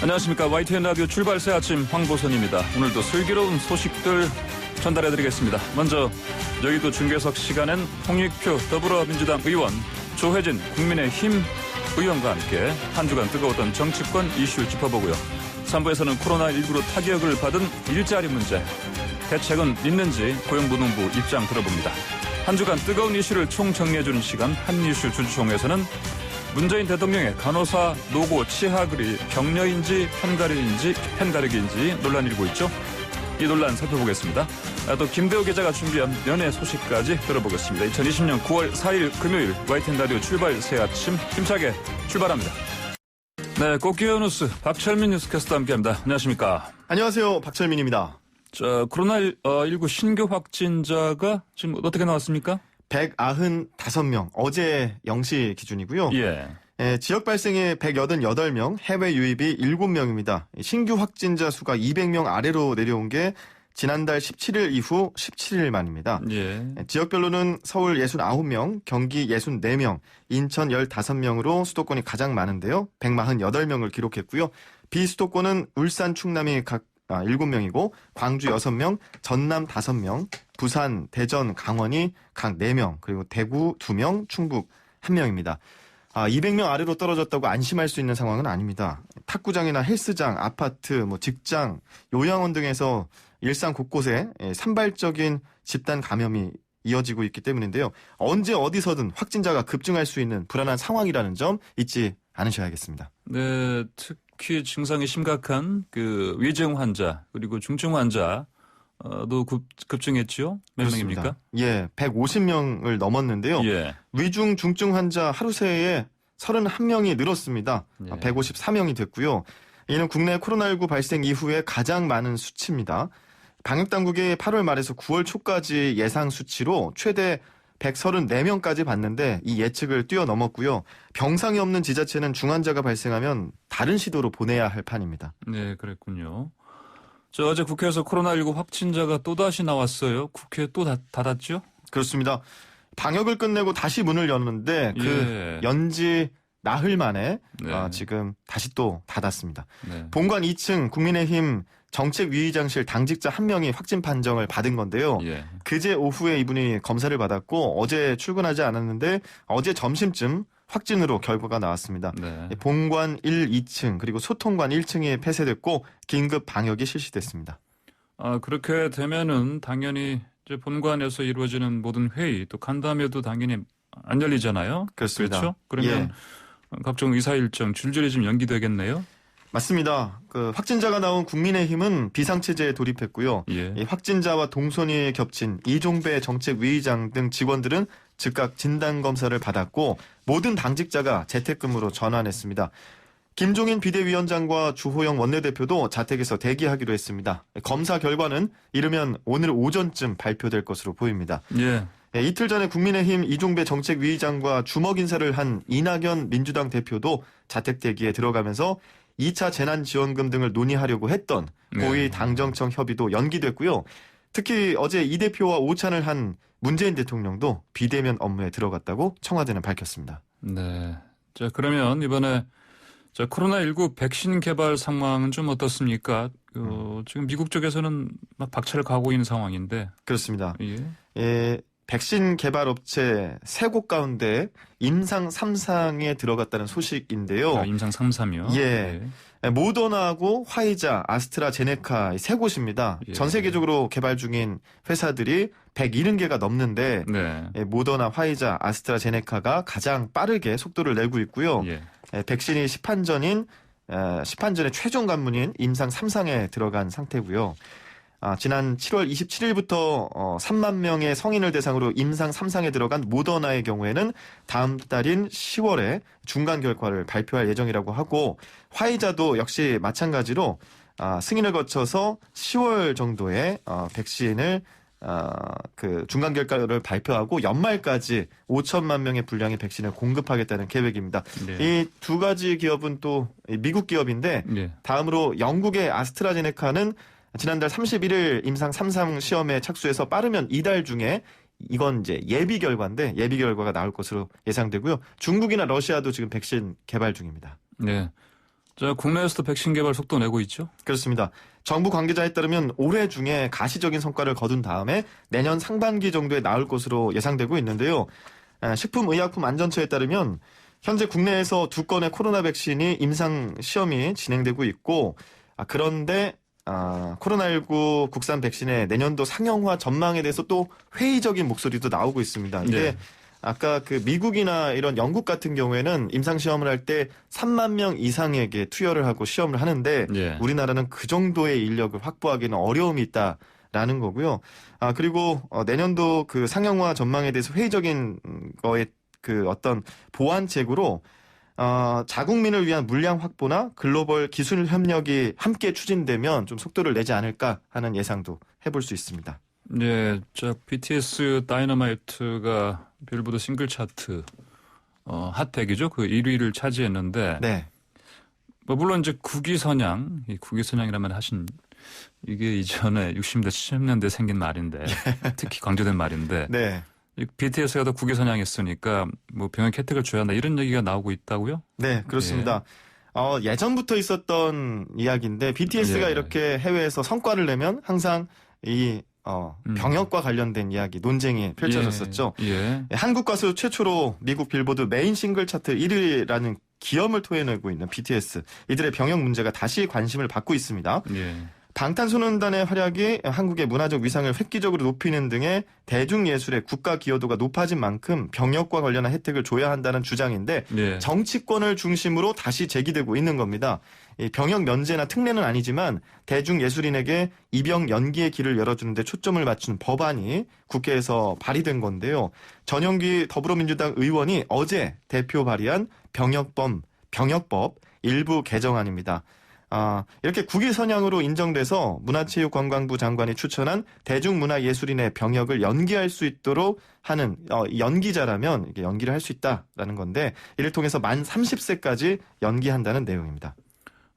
안녕하십니까. YTN 라디오 출발 새 아침 황보선입니다. 오늘도 슬기로운 소식들 전달해드리겠습니다. 먼저 여의도 중계석 시간엔 홍익표 더불어민주당 의원, 조혜진 국민의힘 의원과 함께 한 주간 뜨거웠던 정치권 이슈 짚어보고요. 3부에서는 코로나19로 타격을 받은 일자리 문제, 대책은 있는지 고용노동부 입장 들어봅니다. 한 주간 뜨거운 이슈를 총정리해주는 시간 한이슈 주주총회에서는 문재인 대통령의 간호사 노고 치하글이 격려인지 편가르기인지 논란이 일고 있죠. 이 논란 살펴보겠습니다. 또 김대호 기자가 준비한 연예 소식까지 들어보겠습니다. 2020년 9월 4일 금요일 YTN 라디오 출발 새 아침 힘차게 출발합니다. 네, 꽃기어 뉴스 박철민 뉴스캐스터 함께합니다. 안녕하십니까? 안녕하세요, 박철민입니다. 자, 코로나19 신규 확진자가 지금 어떻게 나왔습니까? 195명, 어제 0시 기준이고요. 예. 지역 발생이 188명, 해외 유입이 7명입니다. 신규 확진자 수가 200명 아래로 내려온 게 지난달 17일 이후 17일 만입니다. 예. 지역별로는 서울 69명, 경기 64명, 인천 15명으로 수도권이 가장 많은데요. 148명을 기록했고요. 비수도권은 울산, 충남이 각 7명이고 광주 6명, 전남 5명, 부산, 대전, 강원이 각 4명, 그리고 대구 2명, 충북 1명입니다. 200명 아래로 떨어졌다고 안심할 수 있는 상황은 아닙니다. 탁구장이나 헬스장, 아파트, 직장, 요양원 등에서 일상 곳곳에 산발적인 집단 감염이 이어지고 있기 때문인데요. 언제 어디서든 확진자가 급증할 수 있는 불안한 상황이라는 점 잊지 않으셔야겠습니다. 네, 특히 증상이 심각한 그 위중 환자 그리고 중증 환자도 급증했죠. 몇 그렇습니다. 명입니까? 예, 150명을 넘었는데요. 예. 위중 중증 환자 하루 새에 31명이 늘었습니다. 예. 154명이 됐고요. 이는 국내 코로나19 발생 이후에 가장 많은 수치입니다. 방역당국이 8월 말에서 9월 초까지 예상 수치로 최대 134명까지 봤는데 이 예측을 뛰어넘었고요. 병상이 없는 지자체는 중환자가 발생하면 다른 시도로 보내야 할 판입니다. 네, 그랬군요. 어제 국회에서 코로나19 확진자가 또다시 나왔어요. 국회 또 닫았죠? 그렇습니다. 방역을 끝내고 다시 문을 열었는데 그 연지 나흘 만에 네. 지금 다시 또 닫았습니다. 네. 본관 2층 국민의힘 정책위의장실 당직자 한 명이 확진 판정을 받은 건데요. 예. 그제 오후에 이분이 검사를 받았고 어제 출근하지 않았는데 어제 점심쯤 확진으로 결과가 나왔습니다. 네. 본관 1, 2층 그리고 소통관 1층이 폐쇄됐고 긴급 방역이 실시됐습니다. 그렇게 되면은 당연히 이제 본관에서 이루어지는 모든 회의 또 간담회도 당연히 안 열리잖아요. 그렇습니다. 그렇죠? 그러면 각종 의사 일정 줄줄이 좀 연기되겠네요. 맞습니다. 확진자가 나온 국민의힘은 비상체제에 돌입했고요. 예. 이 확진자와 동선이 겹친 이종배 정책위의장 등 직원들은 즉각 진단검사를 받았고 모든 당직자가 재택근무로 전환했습니다. 김종인 비대위원장과 주호영 원내대표도 자택에서 대기하기로 했습니다. 검사 결과는 이르면 오늘 오전쯤 발표될 것으로 보입니다. 예. 이틀 전에 국민의힘 이종배 정책위의장과 주먹 인사를 한 이낙연 민주당 대표도 자택 대기에 들어가면서 2차 재난지원금 등을 논의하려고 했던 고위 당정청 협의도 연기됐고요. 특히 어제 이 대표와 오찬을 한 문재인 대통령도 비대면 업무에 들어갔다고 청와대는 밝혔습니다. 네. 자, 그러면 이번에 코로나19 백신 개발 상황은 좀 어떻습니까? 지금 미국 쪽에서는 막 박차를 가고 있는 상황인데. 그렇습니다. 예. 백신 개발 업체 3곳 가운데 임상 3상에 들어갔다는 소식인데요. 임상 3상이요? 예. 모더나하고 화이자, 아스트라제네카 3곳입니다. 예. 전 세계적으로 개발 중인 회사들이 170개가 넘는데 네. 모더나, 화이자, 아스트라제네카가 가장 빠르게 속도를 내고 있고요. 예. 백신이 시판전의 최종 관문인 임상 3상에 들어간 상태고요. 지난 7월 27일부터 3만 명의 성인을 대상으로 임상 3상에 들어간 모더나의 경우에는 다음 달인 10월에 중간 결과를 발표할 예정이라고 하고 화이자도 역시 마찬가지로 승인을 거쳐서 10월 정도에 백신을 중간 결과를 발표하고 연말까지 5천만 명의 분량의 백신을 공급하겠다는 계획입니다. 네. 이 두 가지 기업은 또 미국 기업인데 네. 다음으로 영국의 아스트라제네카는 지난달 31일 임상 3상 시험에 착수해서 빠르면 이달 중에 이건 이제 예비 결과인데 예비 결과가 나올 것으로 예상되고요. 중국이나 러시아도 지금 백신 개발 중입니다. 네. 자, 국내에서도 백신 개발 속도 내고 있죠? 그렇습니다. 정부 관계자에 따르면 올해 중에 가시적인 성과를 거둔 다음에 내년 상반기 정도에 나올 것으로 예상되고 있는데요. 식품의약품안전처에 따르면 현재 국내에서 2건의 코로나 백신이 임상 시험이 진행되고 있고, 그런데 코로나19 국산 백신의 내년도 상용화 전망에 대해서 또 회의적인 목소리도 나오고 있습니다. 이게 네. 아까 그 미국이나 이런 영국 같은 경우에는 임상 시험을 할 때 3만 명 이상에게 투여를 하고 시험을 하는데 예. 우리나라는 그 정도의 인력을 확보하기는 어려움이 있다라는 거고요. 그리고 내년도 그 상용화 전망에 대해서 회의적인 거에 그 어떤 보완책으로 자국민을 위한 물량 확보나 글로벌 기술 협력이 함께 추진되면 좀 속도를 내지 않을까 하는 예상도 해볼 수 있습니다. 네, 자, BTS 다이너마이트가 빌보드 싱글 차트 핫 100이죠. 그 1위를 차지했는데, 네. 뭐 물론 이제 국위선양, 이 국위선양이라면 하신 이게 이전에 60년대, 70년대 생긴 말인데, 특히 강조된 말인데, 네. BTS가 더 국위선양했으니까 뭐 병역 혜택을 줘야 한다 이런 얘기가 나오고 있다고요? 네, 그렇습니다. 예전부터 있었던 이야기인데 BTS가 예. 이렇게 해외에서 성과를 내면 항상 이 병역과 관련된 이야기, 논쟁이 펼쳐졌었죠. 예. 한국 가수 최초로 미국 빌보드 메인 싱글 차트 1위라는 기염을 토해내고 있는 BTS. 이들의 병역 문제가 다시 관심을 받고 있습니다. 예. 방탄소년단의 활약이 한국의 문화적 위상을 획기적으로 높이는 등의 대중예술의 국가 기여도가 높아진 만큼 병역과 관련한 혜택을 줘야 한다는 주장인데 예. 정치권을 중심으로 다시 제기되고 있는 겁니다. 이 병역 면제나 특례는 아니지만 대중예술인에게 입영 연기의 길을 열어주는데 초점을 맞춘 법안이 국회에서 발의된 건데요. 전영기 더불어민주당 의원이 어제 대표 발의한 병역법 일부 개정안입니다. 이렇게 국위선양으로 인정돼서 문화체육관광부 장관이 추천한 대중문화예술인의 병역을 연기할 수 있도록 하는 연기자라면 이게 연기를 할 수 있다라는 건데 이를 통해서 만 30세까지 연기한다는 내용입니다.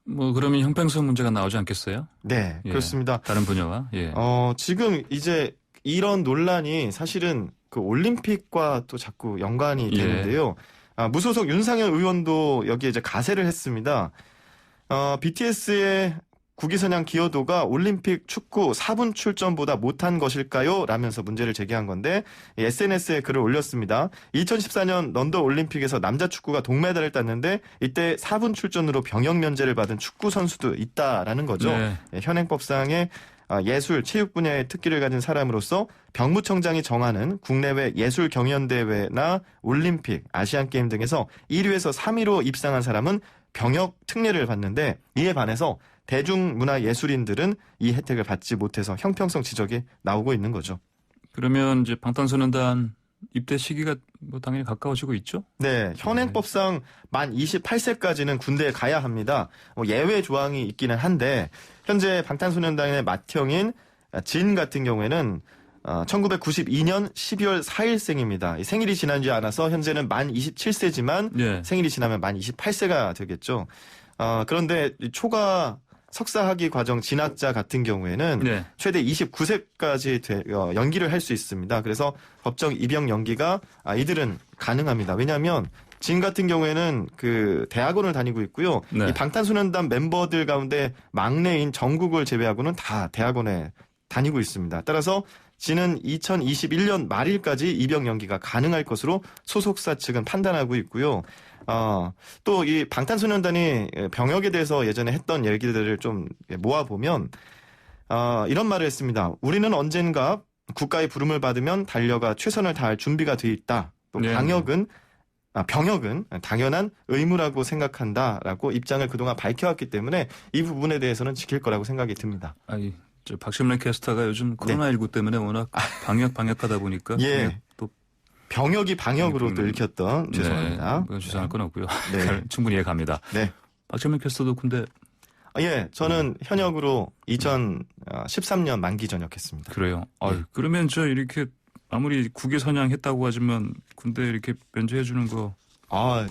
뭐 그러면 형평성 문제가 나오지 않겠어요? 네, 예. 그렇습니다. 다른 분야와. 예. 지금 이제 이런 논란이 사실은 그 올림픽과 또 자꾸 연관이 되는데요. 무소속 윤상현 의원도 여기에 이제 가세를 했습니다. BTS의 국위선양 기여도가 올림픽 축구 4분 출전보다 못한 것일까요? 라면서 문제를 제기한 건데 SNS에 글을 올렸습니다. 2014년 런던 올림픽에서 남자 축구가 동메달을 땄는데 이때 4분 출전으로 병역 면제를 받은 축구 선수도 있다라는 거죠. 네. 현행법상의 예술, 체육 분야의 특기를 가진 사람으로서 병무청장이 정하는 국내외 예술 경연대회나 올림픽, 아시안게임 등에서 1위에서 3위로 입상한 사람은 병역 특례를 받는데 이에 반해서 대중문화예술인들은 이 혜택을 받지 못해서 형평성 지적이 나오고 있는 거죠. 그러면 이제 방탄소년단 입대 시기가 뭐 당연히 가까워지고 있죠? 네, 현행법상 만 28세까지는 군대에 가야 합니다. 예외 조항이 있기는 한데 현재 방탄소년단의 맏형인 진 같은 경우에는 1992년 12월 4일생입니다. 생일이 지나지 않아서 현재는 만 27세지만 예. 생일이 지나면 만 28세가 되겠죠. 그런데 초과 석사학위 과정 진학자 같은 경우에는 네. 최대 29세까지 연기를 할 수 있습니다. 그래서 법정 입영 연기가 이들은 가능합니다. 왜냐하면 진 같은 경우에는 그 대학원을 다니고 있고요. 네. 이 방탄소년단 멤버들 가운데 막내인 정국을 제외하고는 다 대학원에 다니고 있습니다. 따라서 진은 2021년 말일까지 입영 연기가 가능할 것으로 소속사 측은 판단하고 있고요. 또 이 방탄소년단이 병역에 대해서 예전에 했던 얘기들을 좀 모아보면 이런 말을 했습니다. 우리는 언젠가 국가의 부름을 받으면 달려가 최선을 다할 준비가 돼 있다. 또 네. 병역은 당연한 의무라고 생각한다라고 입장을 그동안 밝혀왔기 때문에 이 부분에 대해서는 지킬 거라고 생각이 듭니다. 저 박신란 캐스터가 요즘 코로나19 때문에 워낙 방역하다 보니까 예. 또 병역이 방역으로 또 읽혔던 죄송합니다. 그건 주장할 건 없고요. 네. 충분히 이해갑니다. 네. 박신란 캐스터도 군대 예, 저는 현역으로 2013년 만기 전역했습니다. 그래요. 그러면 저 이렇게 아무리 국위선양했다고 하지만 군대 이렇게 면제해 주는 거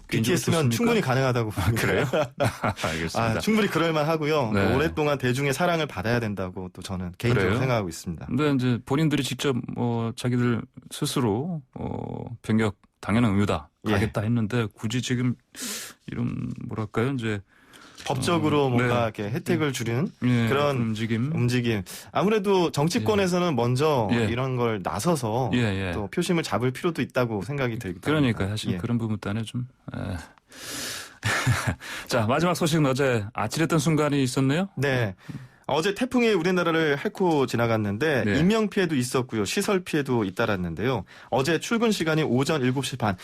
BTS면 충분히 가능하다고 봅니다. 그래요? 알겠습니다. 충분히 그럴만 하고요. 네. 오랫동안 대중의 사랑을 받아야 된다고 또 저는 개인적으로 그래요? 생각하고 있습니다. 근데 이제 본인들이 직접 자기들 스스로 병역 당연한 의무다 가겠다 했는데 굳이 지금 이런 뭐랄까요 이제 법적으로 뭔가 네. 이렇게 혜택을 주는 예, 그런 움직임. 아무래도 정치권에서는 먼저 예. 이런 걸 나서서 예, 예. 또 표심을 잡을 필요도 있다고 생각이 들기도 그러니까 합니다. 사실 예. 그런 부분 때문에 좀. 자, 마지막 소식은 어제 아찔했던 순간이 있었네요. 네. 어제 태풍이 우리나라를 핥고 지나갔는데 네. 인명 피해도 있었고요. 시설 피해도 잇따랐는데요. 어제 출근 시간이 오전 7시 반.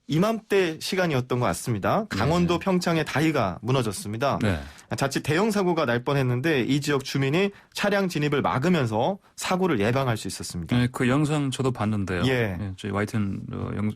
이맘때 시간이었던 것 같습니다. 강원도 평창의 다리가 무너졌습니다. 네. 자칫 대형 사고가 날 뻔했는데 이 지역 주민이 차량 진입을 막으면서 사고를 예방할 수 있었습니다. 네, 그 영상 저도 봤는데요. 예. 저희 YTN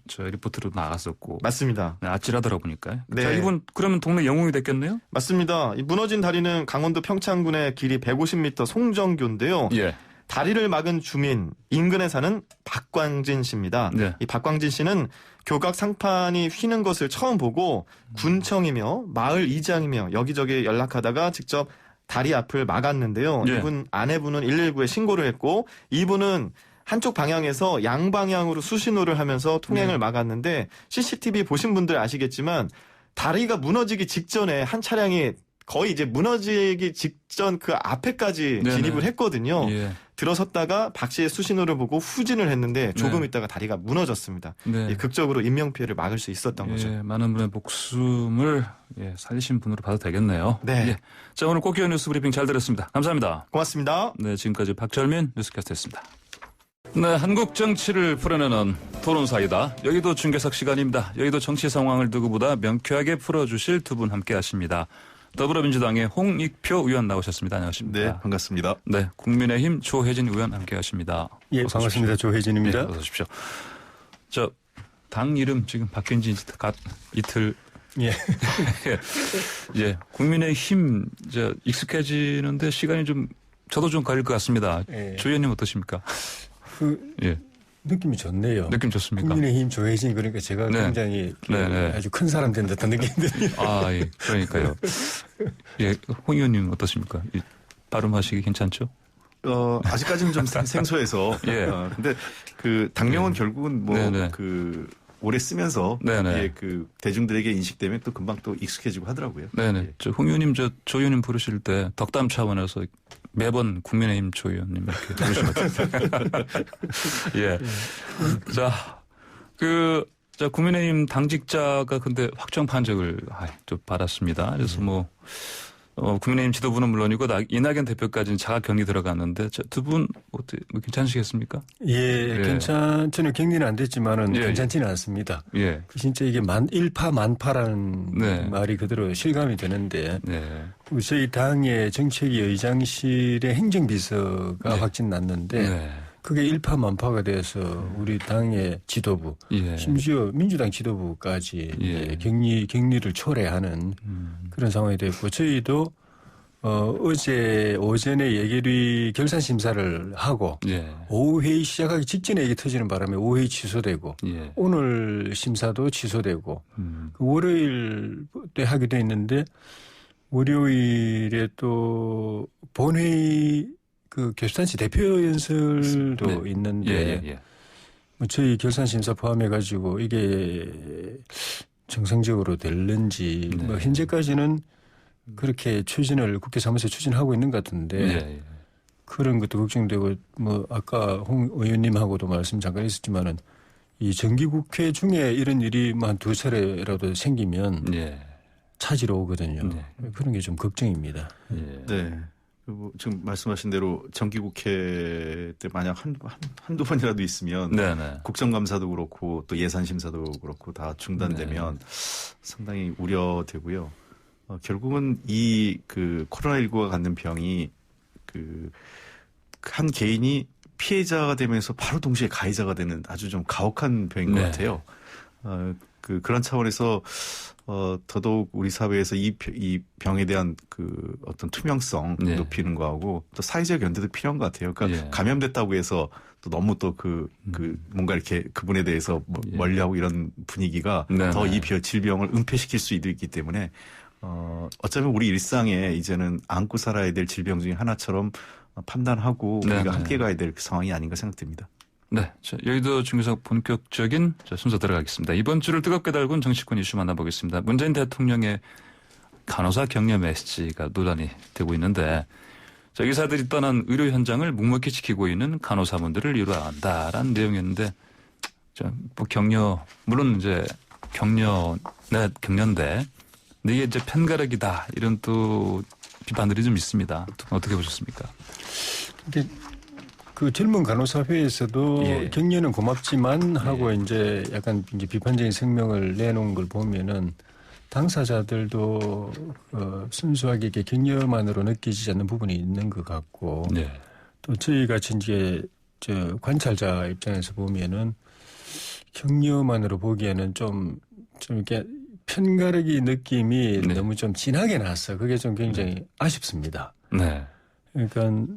저 리포트로 나갔었고. 맞습니다. 네, 아찔하더라 보니까. 네. 자, 이분 그러면 동네 영웅이 됐겠네요? 맞습니다. 이 무너진 다리는 강원도 평창군의 길이 150m 송정교인데요. 예. 다리를 막은 주민 인근에 사는 박광진 씨입니다. 네. 이 박광진 씨는 교각 상판이 휘는 것을 처음 보고 군청이며 마을 이장이며 여기저기 연락하다가 직접 다리 앞을 막았는데요. 예. 이분 아내분은 119에 신고를 했고 이분은 한쪽 방향에서 양방향으로 수신호를 하면서 통행을 막았는데 CCTV 보신 분들 아시겠지만 다리가 무너지기 직전에 한 차량이 거의 이제 무너지기 직전 그 앞에까지 네네. 진입을 했거든요. 예. 들어섰다가 박 씨의 수신호를 보고 후진을 했는데 조금 네. 있다가 다리가 무너졌습니다. 네. 예, 극적으로 인명피해를 막을 수 있었던 거죠. 예, 많은 분의 목숨을 살리신 분으로 봐도 되겠네요. 네. 예. 자, 오늘 꼭기어 뉴스 브리핑 잘 들었습니다. 감사합니다. 고맙습니다. 네, 지금까지 박철민 뉴스캐스터였습니다. 네, 한국 정치를 풀어내는 토론사이다. 여의도 중계석 시간입니다. 여의도 정치 상황을 누구보다 명쾌하게 풀어주실 두 분 함께 하십니다. 더불어민주당의 홍익표 의원 나오셨습니다. 안녕하십니까? 네, 반갑습니다. 네, 국민의힘 조혜진 의원 함께 하십니다. 예, 어서 반갑습니다. 오십시오. 조혜진입니다. 네, 어서 오십시오. 저, 당 이름 지금 바뀐 지 이틀. 예. 예, 국민의힘, 익숙해지는데 시간이 좀, 저도 좀 걸릴 것 같습니다. 예. 조 의원님 어떠십니까? 예. 느낌이 좋네요. 느낌 좋습니까? 국민의힘 조혜진 그러니까 제가 네. 굉장히 네. 아주 큰 사람 된 듯한 느낌이 들어요. 아, 예, 그러니까요. 예, 홍 의원님 어떠십니까? 발음하시기 괜찮죠? 아직까지는 좀 생소해서. 예. 근데 그 당명은 결국은 네네. 오래 쓰면서 네네. 이게 그 대중들에게 인식되면 또 금방 또 익숙해지고 하더라고요. 네네. 예. 홍 의원님, 조 의원님 부르실 때 덕담 차원에서 매번 국민의힘 조 의원님 이렇게 부르시면 예. 자, 국민의힘 당직자가 근데 확정 판정을 좀 받았습니다. 그래서 국민의힘 지도부는 물론이고 이낙연 대표까지는 자가 격리 들어갔는데 두 분 어떻게 괜찮으시겠습니까? 예, 저는 격리는 안 됐지만은 예, 괜찮지는 않습니다. 예. 진짜 이게 일파만파라는 네. 말이 그대로 실감이 되는데 네. 저희 당의 정책위 의장실의 행정비서가 네. 확진 났는데 네. 그게 일파만파가 돼서 우리 당의 지도부 예. 심지어 민주당 지도부까지 예. 격리를 초래하는 그런 상황이 됐고 저희도 어제 오전에 예결위 결산 심사를 하고 예. 오후 회의 시작하기 직전에 이게 터지는 바람에 오후 회의 취소되고 예. 오늘 심사도 취소되고 월요일 때 하기도 했는데 월요일에 또 본회의 그 교수단체 대표 연설도 네. 있는데 예. 저희 결산 심사 포함해 가지고 이게 정상적으로 될는지 네. 현재까지는 그렇게 국회 사무소에 추진하고 있는 것 같은데 예. 그런 것도 걱정되고 아까 홍 의원님하고도 말씀 잠깐 있었지만은 이 정기국회 중에 이런 일이 한 두 차례라도 생기면 예. 찾으러 오거든요. 네. 그런 게 좀 걱정입니다. 예. 네. 그리고 지금 말씀하신 대로 정기국회 때 만약 한두 번이라도 있으면 네네. 국정감사도 그렇고 또 예산심사도 그렇고 다 중단되면 상당히 우려되고요. 결국은 이 코로나19가 갖는 병이 한 개인이 피해자가 되면서 바로 동시에 가해자가 되는 아주 좀 가혹한 병인 것 같아요. 그런 차원에서 더더욱 우리 사회에서 이 병에 대한 어떤 투명성 높이는 거하고 또 사회적 연대도 필요한 것 같아요. 그러니까 감염됐다고 해서 또 너무 또 뭔가 이렇게 그분에 대해서 멀리하고 이런 분위기가 더 이 질병을 은폐시킬 수 있기 때문에 어쩌면 우리 일상에 이제는 안고 살아야 될 질병 중에 하나처럼 판단하고 우리가 함께 가야 될 상황이 아닌가 생각됩니다. 네, 여의도 중계석 본격적인 순서 들어가겠습니다. 이번 주를 뜨겁게 달군 정치권 이슈 만나보겠습니다. 문재인 대통령의 간호사 격려 메시지가 논란이 되고 있는데 자, 의사들이 떠난 의료 현장을 묵묵히 지키고 있는 간호사분들을 위로해야 한다라는 내용이었는데 자, 뭐 격려 물론 이제 격려인데 이게 이제 편가르기다 이런 또 비판들이 좀 있습니다. 어떻게 보셨습니까? 근데 그 젊은 간호사회에서도 예. 격려는 고맙지만 하고 이제 약간 이제 비판적인 성명을 내놓은 걸 보면은 당사자들도 순수하게 이렇게 격려만으로 느끼지 않는 부분이 있는 것 같고 네. 또 저희 같이 이제 저 관찰자 입장에서 보면은 격려만으로 보기에는 좀 이렇게 편가르기 느낌이 네. 너무 좀 진하게 났어. 그게 좀 굉장히 아쉽습니다. 네. 그러니까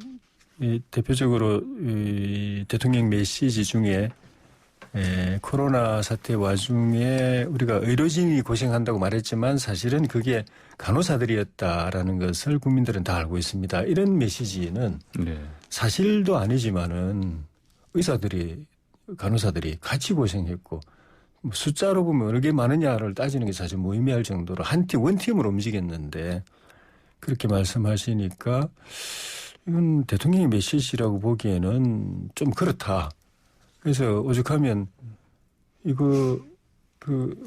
이 대표적으로 이 대통령 메시지 중에 코로나 사태 와중에 우리가 의료진이 고생한다고 말했지만 사실은 그게 간호사들이었다라는 것을 국민들은 다 알고 있습니다. 이런 메시지는 네. 사실도 사실도 아니지만은 의사들이 간호사들이 같이 고생했고 숫자로 보면 어느 게 많으냐를 따지는 게 사실 무의미할 정도로 원팀으로 움직였는데 그렇게 말씀하시니까 이건 대통령의 메시지라고 보기에는 좀 그렇다. 그래서 오죽하면 이거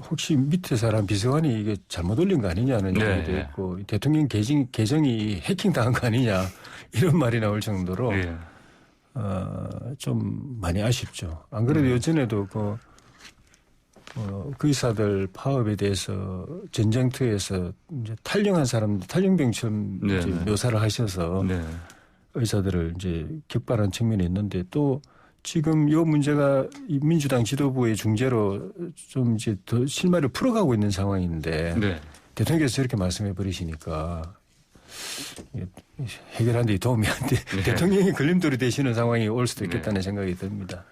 혹시 밑에 사람 비서관이 이게 잘못 올린 거 아니냐는 네. 얘기도 있고 대통령 계정이 해킹당한 거 아니냐 이런 말이 나올 정도로 네. 좀 많이 아쉽죠. 안 그래도 예전에도 그 의사들 파업에 대해서 전쟁터에서 이제 탈영한 사람들 탈영병처럼 네, 이제 네. 묘사를 하셔서 네. 의사들을 이제 격발한 측면이 있는데 또 지금 이 문제가 이 민주당 지도부의 중재로 좀 이제 더 실마리를 풀어가고 있는 상황인데 네. 대통령께서 이렇게 말씀해 버리시니까 해결하는 데 도움이 안 돼. 네. 대통령이 걸림돌이 되시는 상황이 올 수도 있겠다는 생각이 듭니다.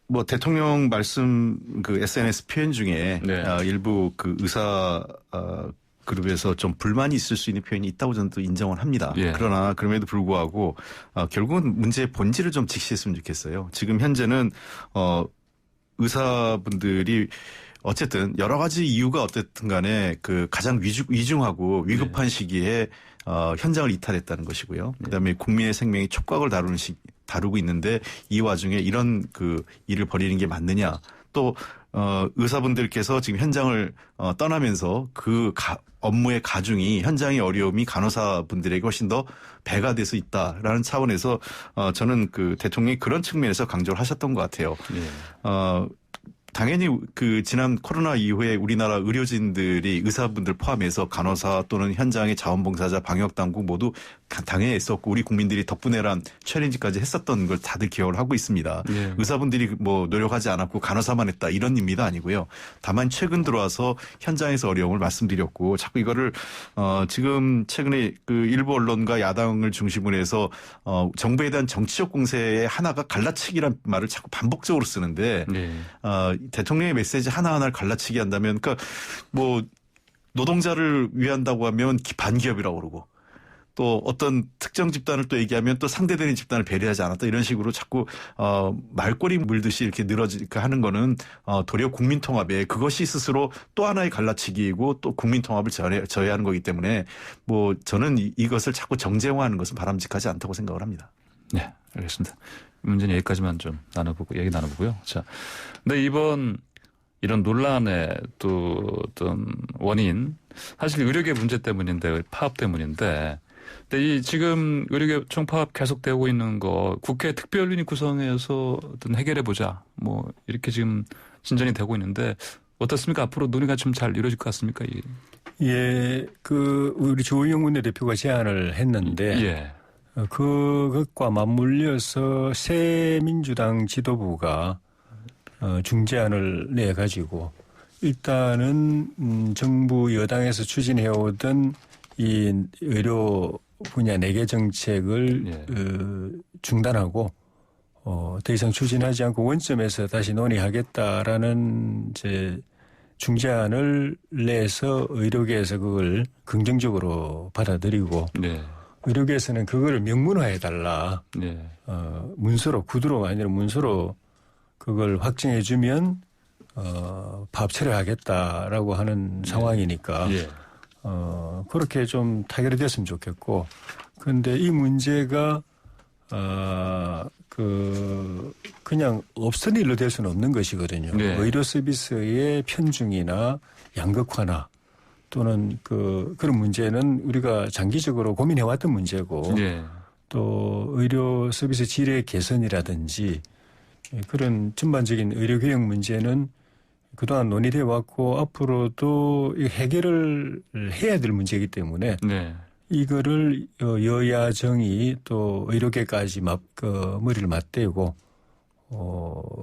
뭐 대통령 말씀 그 SNS 표현 중에 네. 일부 그 의사 그룹에서 좀 불만이 있을 수 있는 표현이 있다고 저는 또 인정을 합니다. 예. 그러나 그럼에도 불구하고 결국은 문제의 본질을 좀 직시했으면 좋겠어요. 지금 현재는 의사분들이 어쨌든 여러 가지 이유가 어쨌든 간에 그 가장 위중하고 위급한 시기에 현장을 이탈했다는 것이고요. 그다음에 국민의 생명이 촉각을 다루고 있는데 이 와중에 이런 그 일을 벌이는 게 맞느냐. 또 의사분들께서 지금 현장을 떠나면서 그 업무의 가중이 현장의 어려움이 간호사분들에게 훨씬 더 배가 돼서 있다라는 차원에서 저는 그 대통령이 그런 측면에서 강조를 하셨던 것 같아요. 네. 당연히 그 지난 코로나 이후에 우리나라 의료진들이 의사분들 포함해서 간호사 또는 현장의 자원봉사자, 방역당국 모두 당연히 했었고 우리 국민들이 덕분에란 챌린지까지 했었던 걸 다들 기억을 하고 있습니다. 네. 의사분들이 뭐 노력하지 않았고 간호사만 했다 이런 의미가 아니고요. 다만 최근 들어와서 현장에서 어려움을 말씀드렸고 자꾸 이거를 지금 최근에 그 일부 언론과 야당을 중심으로 해서 정부에 대한 정치적 공세의 하나가 갈라치기란 말을 자꾸 반복적으로 쓰는데 네. 대통령의 메시지 하나하나를 갈라치기 한다면 그러니까 뭐 노동자를 위한다고 하면 반기업이라고 그러고 또 어떤 특정 집단을 또 얘기하면 또 상대되는 집단을 배려하지 않았다 이런 식으로 자꾸 말꼬리 물듯이 이렇게 하는 거는 도리어 국민통합에 그것이 스스로 또 하나의 갈라치기이고 또 국민통합을 저해하는 거기 때문에 뭐 저는 이것을 자꾸 정쟁화하는 것은 바람직하지 않다고 생각을 합니다. 네, 알겠습니다. 문제는 여기까지만 좀 얘기 나눠보고요. 자, 근데 이번 이런 논란의 또 어떤 원인, 사실 의료계 문제 때문인데, 파업 때문인데, 근데 이 지금 의료계 총파업 계속되고 있는 거 국회 특별위원회 구성해서 어떤 해결해보자. 뭐 이렇게 지금 진전이 되고 있는데 어떻습니까? 앞으로 논의가 좀 잘 이루어질 것 같습니까? 예, 우리 조의용 원내대표가 제안을 했는데. 예. 그것과 맞물려서 새 민주당 지도부가 중재안을 내가지고 일단은 정부 여당에서 추진해오던 이 의료 분야 4개 정책을 중단하고 더 이상 추진하지 않고 원점에서 다시 논의하겠다라는 이제 중재안을 내서 의료계에서 그걸 긍정적으로 받아들이고 네. 의료계에서는 그거를 명문화해달라. 네. 문서로, 구두로가 아니라 문서로 그걸 확정해주면 파업 철회하겠다라고 하는 상황이니까 예. 그렇게 좀 타결이 됐으면 좋겠고, 그런데 이 문제가 그냥 없던 일로 될 수는 없는 것이거든요. 네. 의료 서비스의 편중이나 양극화나 또는 그런 문제는 우리가 장기적으로 고민해왔던 문제고, 예. 또 의료 서비스 질의 개선이라든지 그런 전반적인 의료개혁 문제는 그동안 논의되어 왔고 앞으로도 해결을 해야 될 문제이기 때문에 네. 이거를 여야 정의 또 의료계까지 머리를 맞대고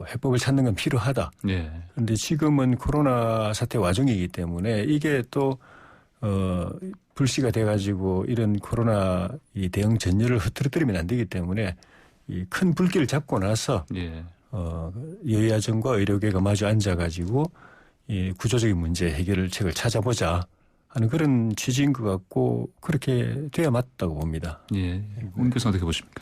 해법을 찾는 건 필요하다. 예. 그런데 지금은 코로나 사태 와중이기 때문에 이게 또 불씨가 돼가지고 이런 코로나 이 대응 전열을 흐트러뜨리면 안 되기 때문에 이 큰 불길을 잡고 나서 예. 여야정과 의료계가 마주 앉아가지고 이 구조적인 문제 해결책을 찾아보자 하는 그런 취지인 것 같고 그렇게 돼야 맞다고 봅니다. 예. 홍 교수 어떻게 보십니까?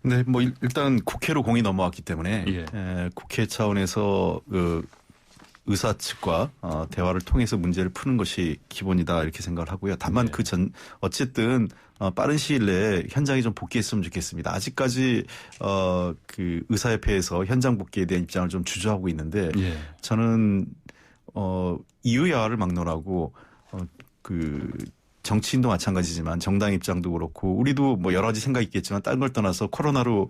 네, 뭐 일단 국회로 공이 넘어왔기 때문에 예. 국회 차원에서 그 의사 측과 대화를 통해서 문제를 푸는 것이 기본이다 이렇게 생각을 하고요. 다만 네. 어쨌든 빠른 시일 내에 현장에 좀 복귀했으면 좋겠습니다. 아직까지 그 의사협회에서 현장 복귀에 대한 입장을 좀 주저하고 있는데 예. 저는 이유야를 막론하고 그 정치인도 마찬가지지만 정당 입장도 그렇고 우리도 뭐 여러 가지 생각이 있겠지만 다른 걸 떠나서 코로나로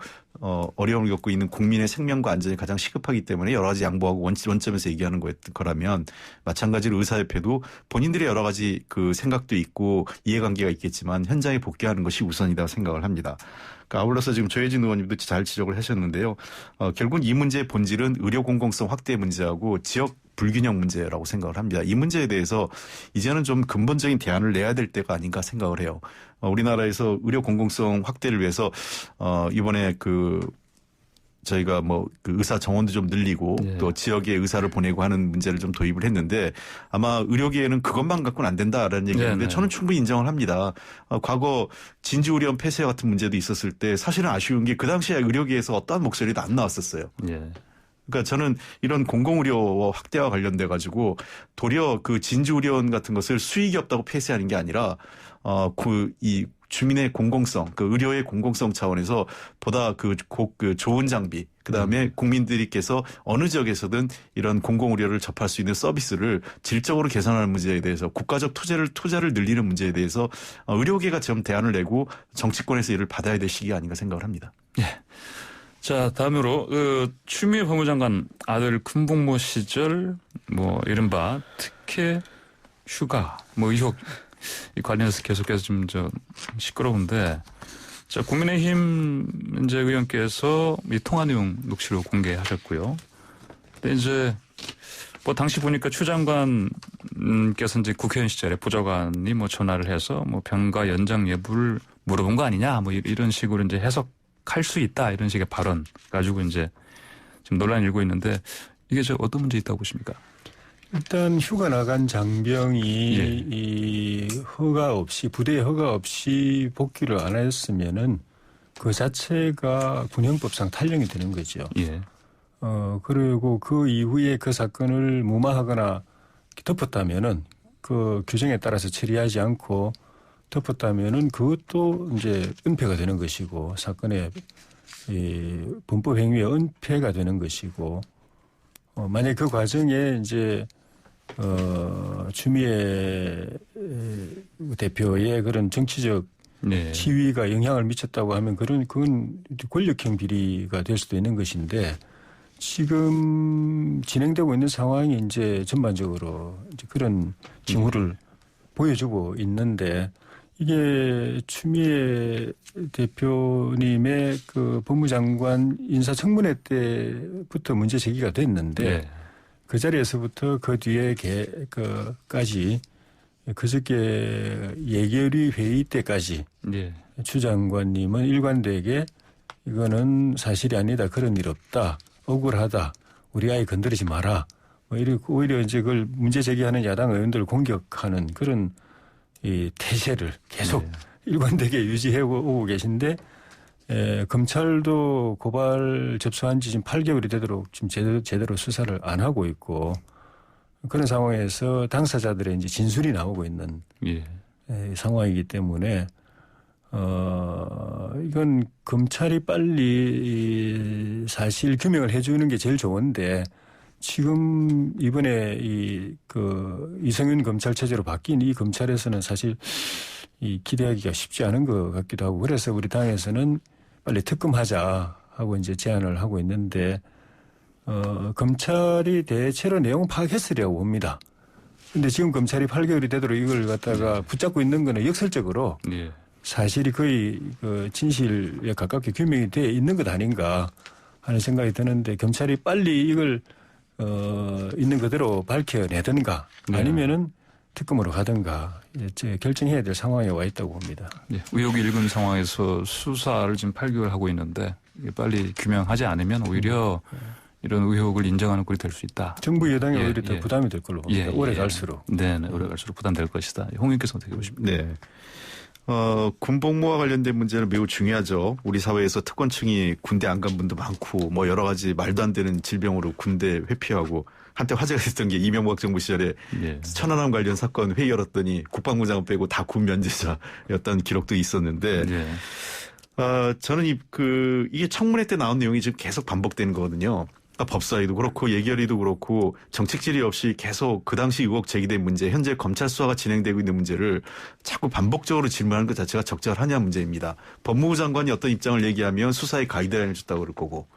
어려움을 겪고 있는 국민의 생명과 안전이 가장 시급하기 때문에 여러 가지 양보하고 원점에서 얘기하는 거라면 마찬가지로 의사협회도 본인들의 여러 가지 그 생각도 있고 이해관계가 있겠지만 현장에 복귀하는 것이 우선이라고 생각을 합니다. 그러니까 아울러서 지금 조혜진 의원님도 잘 지적을 하셨는데요. 결국 이 문제의 본질은 의료 공공성 확대 문제하고 지역 불균형 문제라고 생각을 합니다. 이 문제에 대해서 이제는 좀 근본적인 대안을 내야 될 때가 아닌가 생각을 해요. 우리나라에서 의료 공공성 확대를 위해서 이번에 저희가 그 의사 정원도 좀 늘리고 네. 또 지역에 의사를 보내고 하는 문제를 좀 도입을 했는데 아마 의료계에는 그것만 갖고는 안 된다라는 얘기인데 네. 저는 충분히 인정을 합니다. 과거 진주의료원 폐쇄 같은 문제도 있었을 때 사실은 아쉬운 게 그 당시에 의료계에서 어떠한 목소리도 안 나왔었어요. 예. 그러니까 저는 이런 공공의료 확대와 관련돼 가지고 도리어 그 진주의료원 같은 것을 수익이 없다고 폐쇄하는 게 아니라 이 주민의 공공성, 그 의료의 공공성 차원에서 보다 그 좋은 장비, 그 다음에 국민들께서 어느 지역에서든 이런 공공의료를 접할 수 있는 서비스를 질적으로 개선하는 문제에 대해서 국가적 투자를 늘리는 문제에 대해서 의료계가 좀 대안을 내고 정치권에서 이를 받아야 될 시기가 아닌가 생각을 합니다. 예. 자, 다음으로 추미애 법무장관 아들 큰복모 시절 이른바 특혜 휴가 의혹 관련해서 계속해서 좀 시끄러운데, 자, 국민의힘 이제 의원께서 이 통화 내용 녹취를 공개하셨고요. 근데 이제 당시 보니까 추 장관께서 이제 국회의원 시절에 보좌관이 전화를 해서 병가 연장 여부를 물어본 거 아니냐 이런 식으로 이제 해석할 수 있다 이런 식의 발언 가지고 이제 지금 논란이 일고 있는데 이게 어떤 문제 있다고 보십니까? 일단 휴가 나간 장병이 예. 이 부대에 허가 없이 복귀를 안 했으면은 그 자체가 군형법상 탈령이 되는 거죠. 예. 그리고 그 이후에 그 사건을 무마하거나 덮었다면은 그 규정에 따라서 처리하지 않고 덮었다면은 그것도 이제 은폐가 되는 것이고 사건의 이 범법 행위의 은폐가 되는 것이고 만약 그 과정에 이제 추미애 대표의 그런 정치적 네. 지위가 영향을 미쳤다고 하면 그건 권력형 비리가 될 수도 있는 것인데 지금 진행되고 있는 상황이 이제 전반적으로 이제 그런 징후를 보여주고 있는데 이게 추미애 대표님의 그 법무장관 인사청문회 때부터 문제 제기가 됐는데 네. 그 자리에서부터 그 뒤에 까지 그저께 예결위 회의 때까지 네. 추 장관님은 일관되게 이거는 사실이 아니다. 그런 일 없다. 억울하다. 우리 아이 건드리지 마라. 오히려 이제 그걸 문제 제기하는 야당 의원들을 공격하는 그런 이 태세를 계속 네. 일관되게 유지해 오고 계신데 검찰도 고발 접수한 지 지금 8개월이 되도록 지금 제대로 수사를 안 하고 있고 그런 상황에서 당사자들의 이제 진술이 나오고 있는 예. 상황이기 때문에 이건 검찰이 빨리 사실 규명을 해주는 게 제일 좋은데 지금 이번에 이성윤 검찰 체제로 바뀐 이 검찰에서는 사실 이 기대하기가 쉽지 않은 것 같기도 하고 그래서 우리 당에서는 빨리 특검하자 하고 이제 제안을 하고 있는데 검찰이 대체로 내용 파악했으리라고 봅니다. 근데 지금 검찰이 8개월이 되도록 이걸 갖다가 붙잡고 있는 거는 역설적으로 예. 사실이 거의 그 진실에 가깝게 규명이 돼 있는 것 아닌가 하는 생각이 드는데 경찰이 빨리 이걸 있는 그대로 밝혀내든가 아니면은 특검으로 가든가 이제 결정해야 될 상황에 와 있다고 봅니다. 예. 의혹이 일군 상황에서 수사를 지금 8개월 하고 있는데 빨리 규명하지 않으면 오히려 이런 의혹을 인정하는 꼴이 될 수 있다. 정부 여당이 예, 오히려 더 예. 부담이 될 걸로 봅니다. 오래 갈수록. 네, 오래 갈수록 부담될 것이다. 홍 의원께서 어떻게 보십니까? 네. 군복무와 관련된 문제는 매우 중요하죠. 우리 사회에서 특권층이 군대 안 간 분도 많고 뭐 여러 가지 말도 안 되는 질병으로 군대 회피하고 한때 화제가 됐던 게 이명박 정부 시절에 예. 천안함 관련 사건 회의 열었더니 국방부 장관 빼고 다 군 면제자였던 기록도 있었는데 예. 저는 이게 청문회 때 나온 내용이 지금 계속 반복되는 거거든요. 법사위도 그렇고 예결위도 그렇고 정책 질의 없이 계속 그 당시 의혹 제기된 문제, 현재 검찰 수사가 진행되고 있는 문제를 자꾸 반복적으로 질문하는 것 자체가 적절하냐 문제입니다. 법무부 장관이 어떤 입장을 얘기하면 수사에 가이드라인을 줬다고 그럴 거고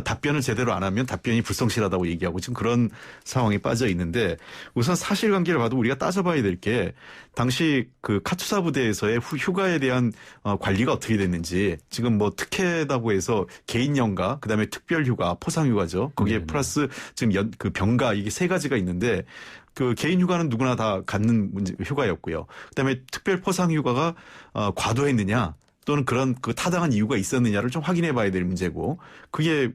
답변을 제대로 안 하면 답변이 불성실하다고 얘기하고 지금 그런 상황에 빠져 있는데 우선 사실관계를 봐도 우리가 따져봐야 될 게 당시 그 카투사 부대에서의 휴가에 대한 관리가 어떻게 됐는지 지금 뭐 특혜다고 해서 개인연가 그다음에 특별휴가 포상휴가죠. 거기에 네네. 플러스 지금 그 병가 이게 세 가지가 있는데 그 개인 휴가는 누구나 다 갖는 휴가였고요. 그다음에 특별 포상휴가가 과도했느냐 또는 그런 그 타당한 이유가 있었느냐를 좀 확인해 봐야 될 문제고 그게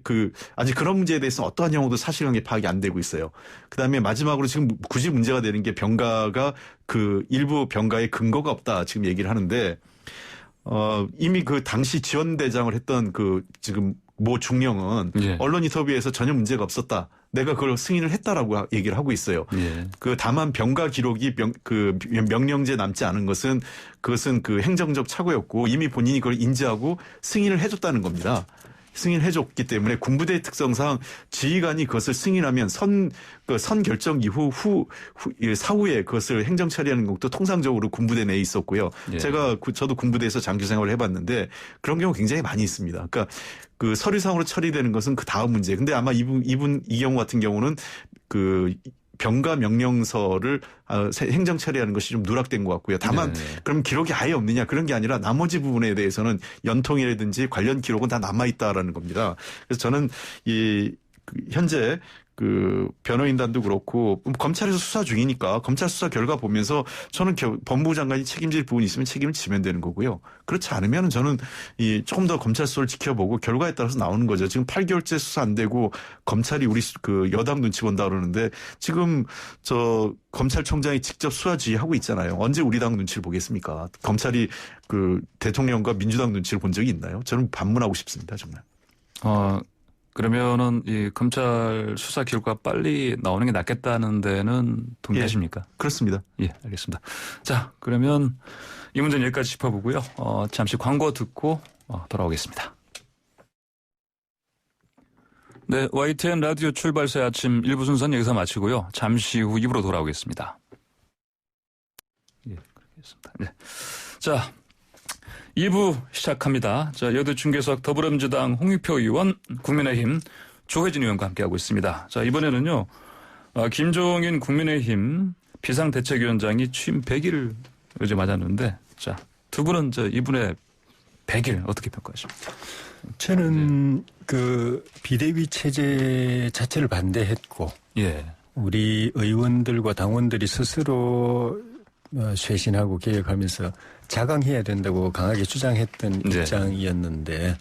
아직 그런 문제에 대해서는 어떠한 경우도 사실관계 파악이 안 되고 있어요. 그다음에 마지막으로 지금 굳이 문제가 되는 게 병가가 그 일부 병가에 근거가 없다 지금 얘기를 하는데 이미 그 당시 지원대장을 했던 그 지금 모 중령은 예. 언론 인터뷰에서 전혀 문제가 없었다. 내가 그걸 승인을 했다라고 얘기를 하고 있어요. 예. 다만 병가 기록이 명령제 남지 않은 것은 그것은 그 행정적 착오였고 이미 본인이 그걸 인지하고 승인을 해줬다는 겁니다. 승인해줬기 때문에 군부대의 특성상 지휘관이 그것을 승인하면 선 결정 이후 사후에 그것을 행정 처리하는 것도 통상적으로 군부대 내에 있었고요. 예. 저도 군부대에서 장교 생활을 해봤는데 그런 경우 굉장히 많이 있습니다. 그러니까 그 서류상으로 처리되는 것은 그 다음 문제. 근데 아마 이 경우 같은 경우는 그 병가 명령서를 행정 처리하는 것이 좀 누락된 것 같고요. 다만 그럼 기록이 아예 없느냐 그런 게 아니라 나머지 부분에 대해서는 연통이라든지 관련 기록은 다 남아 있다라는 겁니다. 그래서 저는 현재 그 변호인단도 그렇고 검찰에서 수사 중이니까 검찰 수사 결과 보면서 저는 법무부 장관이 책임질 부분이 있으면 책임을 지면 되는 거고요. 그렇지 않으면 저는 조금 더 검찰 수사를 지켜보고 결과에 따라서 나오는 거죠. 지금 8개월째 수사 안 되고 검찰이 우리 그 여당 눈치 본다 그러는데 지금 검찰총장이 직접 수사 지휘하고 있잖아요. 언제 우리 당 눈치를 보겠습니까? 검찰이 그 대통령과 민주당 눈치를 본 적이 있나요? 저는 반문하고 싶습니다. 정말. 그러면은 이 검찰 수사 결과 빨리 나오는 게 낫겠다는 데는 동의하십니까? 예, 그렇습니다. 예, 알겠습니다. 자, 그러면 이 문제는 여기까지 짚어보고요. 잠시 광고 듣고 돌아오겠습니다. 네, YTN 라디오 출발새 아침 1부 순서는 여기서 마치고요. 잠시 후 2부로 돌아오겠습니다. 예, 그렇겠습니다. 네. 자, 2부 시작합니다. 자, 여도 중계석 더불어민주당 홍익표 의원, 국민의힘 조혜진 의원과 함께하고 있습니다. 자, 이번에는요, 김종인 국민의힘 비상대책위원장이 취임 100일을 어제 맞았는데, 자, 두 분은 이분의 100일 어떻게 평가하십니까? 저는 그 비대위 체제 자체를 반대했고, 예. 우리 의원들과 당원들이 스스로 쇄신하고 개혁하면서 자강해야 된다고 강하게 주장했던 네. 입장이었는데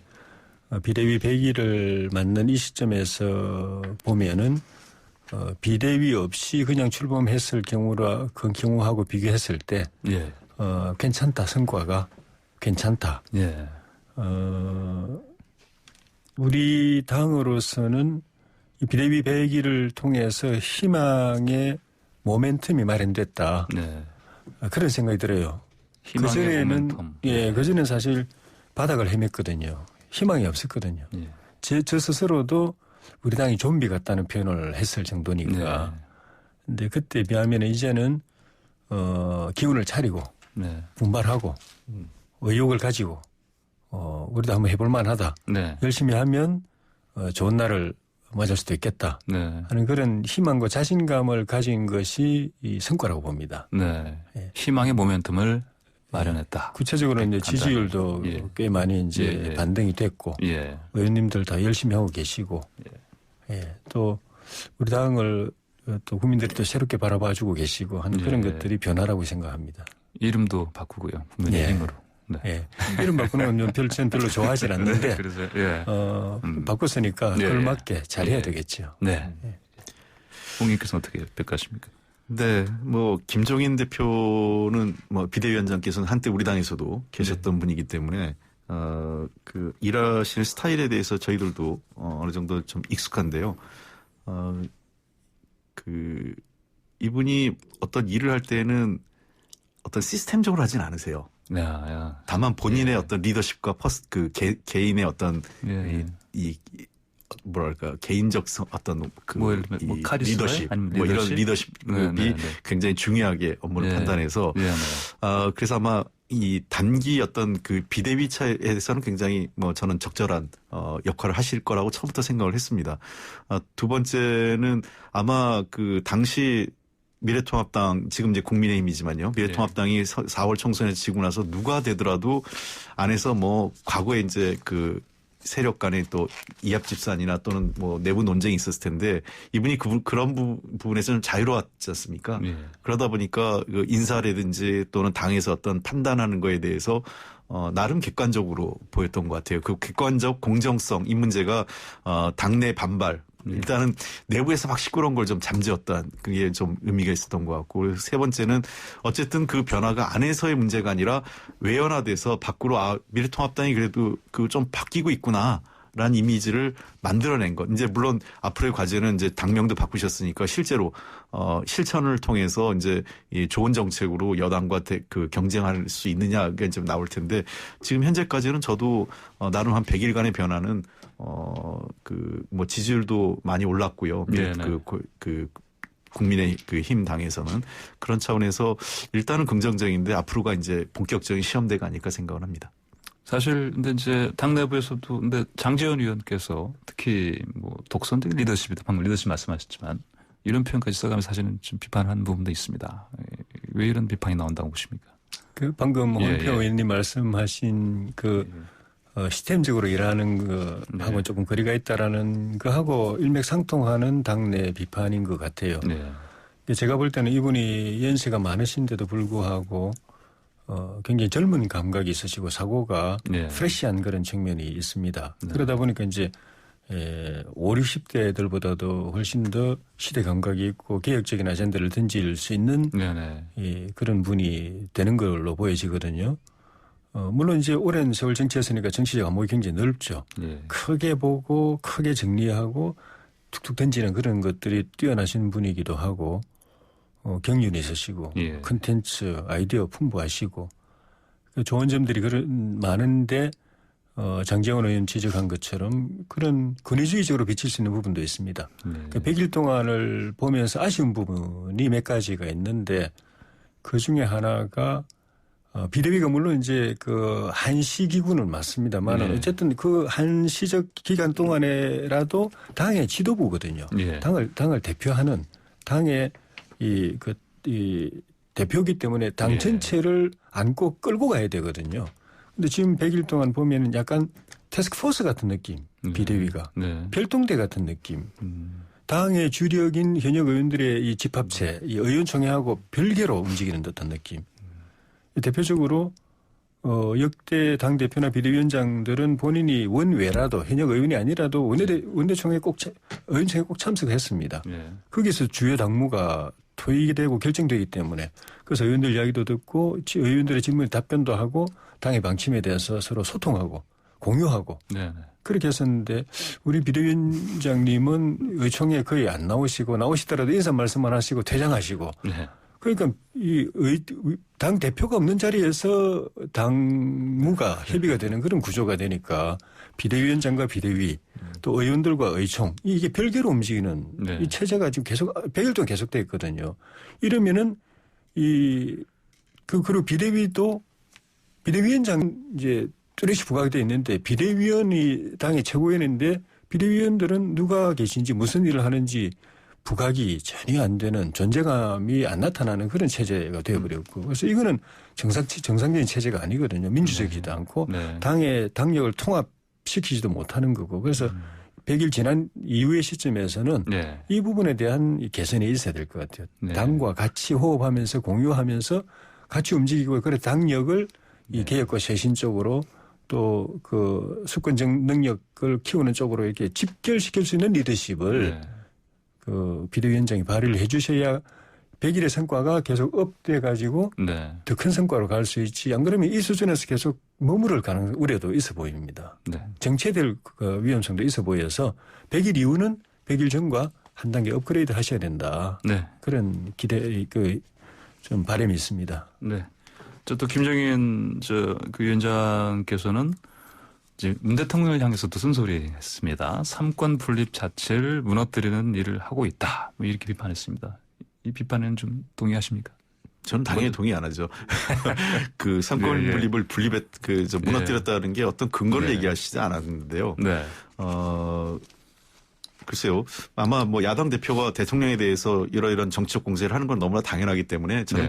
비대위 100일을 맞는 이 시점에서 보면은 비대위 없이 그냥 출범했을 그 경우하고 비교했을 때 예. 괜찮다. 성과가 괜찮다. 예. 우리 당으로서는 이 비대위 배기를 통해서 희망의 모멘텀이 마련됐다. 네. 그런 생각이 들어요. 희망의 모멘텀. 예, 그전에는 사실 바닥을 헤맸거든요. 희망이 없었거든요. 예. 저 스스로도 우리 당이 좀비 같다는 표현을 했을 정도니까. 네. 근데 그때 비하면 이제는 기운을 차리고 네. 분발하고 의욕을 가지고 우리도 한번 해볼 만하다. 네. 열심히 하면 좋은 날을 맞을 수도 있겠다 네. 하는 그런 희망과 자신감을 가진 것이 이 성과라고 봅니다. 네. 예. 희망의 모멘텀을 마련했다. 구체적으로는 이제 간단히. 지지율도 예. 꽤 많이 이제 예. 반등이 됐고 예. 의원님들 다 열심히 하고 계시고 예. 또 우리 당을 또 국민들이 또 새롭게 바라봐주고 계시고 하는 그런 예. 것들이 변화라고 생각합니다. 이름도 바꾸고요. 국민의힘으로. 네. 예. 이름 바꾸는 건 저는 별로 좋아하진 않는데 그래서 예. 바꿨으니까 예. 걸맞게 잘해야 예. 되겠죠. 네. 홍님께서 어떻게 평가하십니까? 네, 뭐 김종인 대표는 뭐 비대위원장께서는 한때 우리 당에서도 계셨던 분이기 때문에 그 일하시는 스타일에 대해서 저희들도 어느 정도 좀 익숙한데요. 그 이분이 어떤 일을 할 때는 어떤 시스템적으로 하진 않으세요. 야. 다만 본인의 예. 어떤 리더십과 그 개인의 어떤 예. 이 뭐랄까 개인적 어떤 그 뭐 카리스마? 리더십 아니면 뭐 이런 리더십? 리더십이 네, 네, 네. 굉장히 중요하게 업무를 예. 판단해서 예. 네. 그래서 아마 이 단기 어떤 그 비대위 차에서는 굉장히 뭐 저는 적절한 역할을 하실 거라고 처음부터 생각을 했습니다. 두 번째는 아마 그 당시 미래통합당 지금 이제 국민의힘이지만요. 미래통합당이 4월 총선에 지고 나서 누가 되더라도 안에서 뭐 과거에 이제 그 세력 간의 또 이합 집산이나 또는 뭐 내부 논쟁이 있었을 텐데 이분이 그런 부분에서는 자유로웠지 않습니까? 예. 그러다 보니까 그 인사라든지 또는 당에서 어떤 판단하는 거에 대해서 나름 객관적으로 보였던 것 같아요. 그 객관적 공정성 이 문제가 당내 반발 일단은 내부에서 막 시끄러운 걸 좀 잠재웠던 그게 좀 의미가 있었던 것 같고 그리고 세 번째는 어쨌든 그 변화가 안에서의 문제가 아니라 외연화돼서 밖으로 미래통합당이 그래도 그 좀 바뀌고 있구나. 라는 이미지를 만들어낸 것. 이제 물론 앞으로의 과제는 이제 당명도 바꾸셨으니까 실제로 실천을 통해서 이제 이 좋은 정책으로 여당과 그 경쟁할 수 있느냐가 좀 나올 텐데 지금 현재까지는 저도 나름 한 100일간의 변화는 그 뭐 지지율도 많이 올랐고요. 그 국민의 그 힘 당에서는 그런 차원에서 일단은 긍정적인데 앞으로가 이제 본격적인 시험대가 아닐까 생각을 합니다. 사실 근데 이제 당 내부에서도 근데 장제원 의원께서 특히 뭐 독선적인 리더십이다 방금 리더십 말씀하셨지만 이런 표현까지 써가면서 사실은 좀 비판한 부분도 있습니다. 왜 이런 비판이 나온다고 보십니까? 그 방금 예, 홍표 예. 의원님 말씀하신 그 시스템적으로 일하는 거하고 네. 조금 거리가 있다라는 거하고 일맥상통하는 당내 비판인 것 같아요. 네. 제가 볼 때는 이분이 연세가 많으신데도 불구하고 굉장히 젊은 감각이 있으시고 사고가 네. 프레시한 그런 측면이 있습니다. 그러다 보니까 이제 5, 60대들보다도 훨씬 더 시대 감각이 있고 개혁적인 아젠다를 던질 수 있는 네네. 그런 분이 되는 걸로 보여지거든요. 물론 이제 오랜 세월 정치했으니까 정치적 안목이 굉장히 넓죠. 네. 크게 보고 크게 정리하고 툭툭 던지는 그런 것들이 뛰어나신 분이기도 하고 경륜이 있으시고 예. 컨텐츠 아이디어 풍부하시고 좋은 점들이 많은데 장제원 의원 지적한 것처럼 그런 권위주의적으로 비칠 수 있는 부분도 있습니다. 네. 그 100일 동안을 보면서 아쉬운 부분이 몇 가지가 있는데 그 중에 하나가 비대위가 물론 이제 그 한시 기구는 맞습니다만 네. 어쨌든 그 한시적 기간 동안에라도 당의 지도부거든요. 네. 당을 대표하는 당의 이 대표기 때문에 당 예. 전체를 안고 끌고 가야 되거든요. 근데 지금 100일 동안 보면은 약간 태스크포스 같은 느낌, 비대위가. 네. 별동대 같은 느낌. 당의 주력인 현역 의원들의 이 집합체, 이 의원총회하고 별개로 움직이는 듯한 느낌. 대표적으로 역대 당대표나 비대위원장들은 본인이 원외라도 현역 의원이 아니라도 원내총회 의원총회 꼭 참석했습니다. 네. 거기서 주요 당무가 토의가 되고 결정되기 때문에 그래서 의원들 이야기도 듣고 의원들의 질문에 답변도 하고 당의 방침에 대해서 서로 소통하고 공유하고 네. 그렇게 했었는데 우리 비대위원장님은 의총에 거의 안 나오시고 나오시더라도 인사 말씀만 하시고 퇴장하시고 네. 그러니까 당 대표가 없는 자리에서 당무가 협의가 되는 그런 구조가 되니까 비대위원장과 비대위 또 의원들과 의총 이게 별개로 움직이는 네. 이 체제가 지금 계속 100일 동안 계속돼 있거든요. 이러면은 그리고 비대위원장 이제 뚜렷이 부각이 돼 있는데 비대위원이 당의 최고위원인데 비대위원들은 누가 계신지 무슨 일을 하는지 부각이 전혀 안 되는 존재감이 안 나타나는 그런 체제가 되어버렸고 그래서 이거는 정상적인 체제가 아니거든요. 민주적이지도 않고 네. 당의 당력을 통합시키지도 못하는 거고 그래서 100일 지난 이후의 시점에서는 네. 이 부분에 대한 개선이 있어야 될 것 같아요. 네. 당과 같이 호흡하면서 공유하면서 같이 움직이고 그래 당력을 이 개혁과 쇄신 쪽으로 또 그 수권적 능력을 키우는 쪽으로 이렇게 집결시킬 수 있는 리더십을 네. 그 비대위원장이 발휘를 해 주셔야 100일의 성과가 계속 업돼 가지고 네. 더 큰 성과로 갈 수 있지. 안 그러면 이 수준에서 계속 머무를 가능 우려도 있어 보입니다. 네. 정체될 그 위험성도 있어 보여서 100일 이후는 100일 전과 한 단계 업그레이드 하셔야 된다. 네. 그런 좀 바람이 있습니다. 네. 저 또 김정인 그 위원장께서는 이제 문 대통령을 향해서도 쓴소리했습니다. 삼권 분립 자체를 무너뜨리는 일을 하고 있다. 뭐 이렇게 비판했습니다. 이 비판에는 좀 동의하십니까? 저는 당연히 동의 안 하죠. 그 삼권 네, 네. 분립을 무너뜨렸다는 게 어떤 근거를 네. 얘기하시지 않았는데요. 네. 글쎄요. 아마 뭐 야당 대표가 대통령에 대해서 이러이러한 정치적 공세를 하는 건 너무나 당연하기 때문에 저는 네.